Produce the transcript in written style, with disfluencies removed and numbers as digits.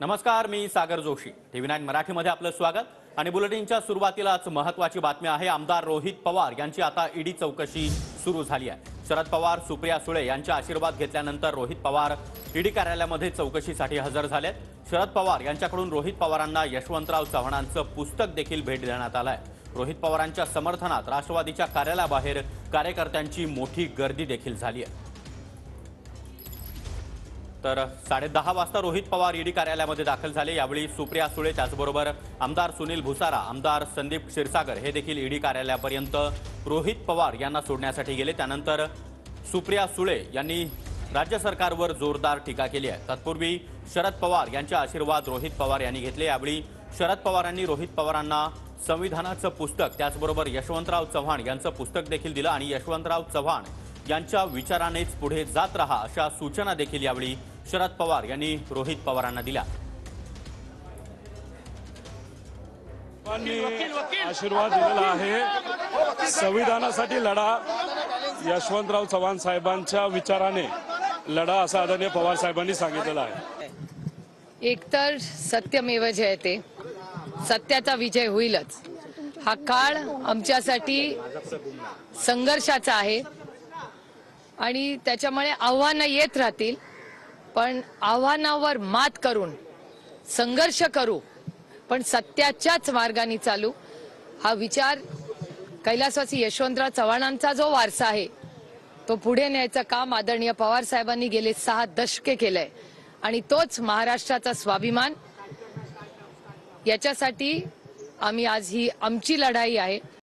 नमस्कार, मी सागर जोशी. TV9 मराठीमध्ये आपलं स्वागत आणि बुलेटिनच्या सुरुवातीलाच महत्त्वाची बातमी आहे. आमदार रोहित पवार यांची आता ईडी चौकशी सुरू झाली आहे. शरद पवार, सुप्रिया सुळे यांचा आशीर्वाद घेतल्यानंतर रोहित पवार ईडी कार्यालयामध्ये चौकशीसाठी हजर झालेत. शरद पवार यांच्याकडून रोहित पवारांना यशवंतराव चव्हाणांचं पुस्तक देखील भेट देण्यात आलंय. रोहित पवारांच्या समर्थनात राष्ट्रवादीच्या कार्यालयाबाहेर कार्यकर्त्यांची मोठी गर्दी देखील झाली आहे. तर 10:30 वाजता रोहित पवार ईडी कार्यालयामध्ये दाखल झाले. यावेळी सुप्रिया सुळे, त्याचबरोबर आमदार सुनील भुसारा, आमदार संदीप क्षीरसागर हे देखील ईडी कार्यालयापर्यंत रोहित पवार यांना सोडण्यासाठी गेले. त्यानंतर सुप्रिया सुळे यांनी राज्य सरकारवर जोरदार टीका केली आहे. तत्पूर्वी शरद पवार यांचे आशीर्वाद रोहित पवार यांनी घेतले. यावेळी शरद पवारांनी रोहित पवारांना संविधानाचं पुस्तक, त्याचबरोबर यशवंतराव चव्हाण यांचं पुस्तक देखील दिलं आणि यशवंतराव चव्हाण यांच्या विचारानेच पुढे जात रहा अशा सूचना देखील यावेळी शरद पवार यांनी रोहित पवारांना दिल्या. आशीर्वाद दिलेला आहे. संविधानासाठी लढा, यशवंतराव चव्हाण साहेबांच्या विचाराने लढा, असं आदरणीय पवार साहेबांनी सांगितलेलं आहे. एकतर सत्यमेव जयते, सत्याचा विजय होईलच. हा काळ आमच्यासाठी संघर्षाचा आहे आणि त्याच्यामुळे आव्हानं येत राहतील, पण आव्हानावर मात करून संघर्ष करू, पण सत्याच्याच मार्गाने चालू. हा विचार कैलासवासी यशवंतराव चव्हाणांचा जो वारसा आहे तो पुढे न्यायचं काम आदरणीय पवार साहेबांनी गेले 6 दशके केलंय आणि तोच महाराष्ट्राचा स्वाभिमान. याच्यासाठी आम्ही आज ही आमची लढाई आहे.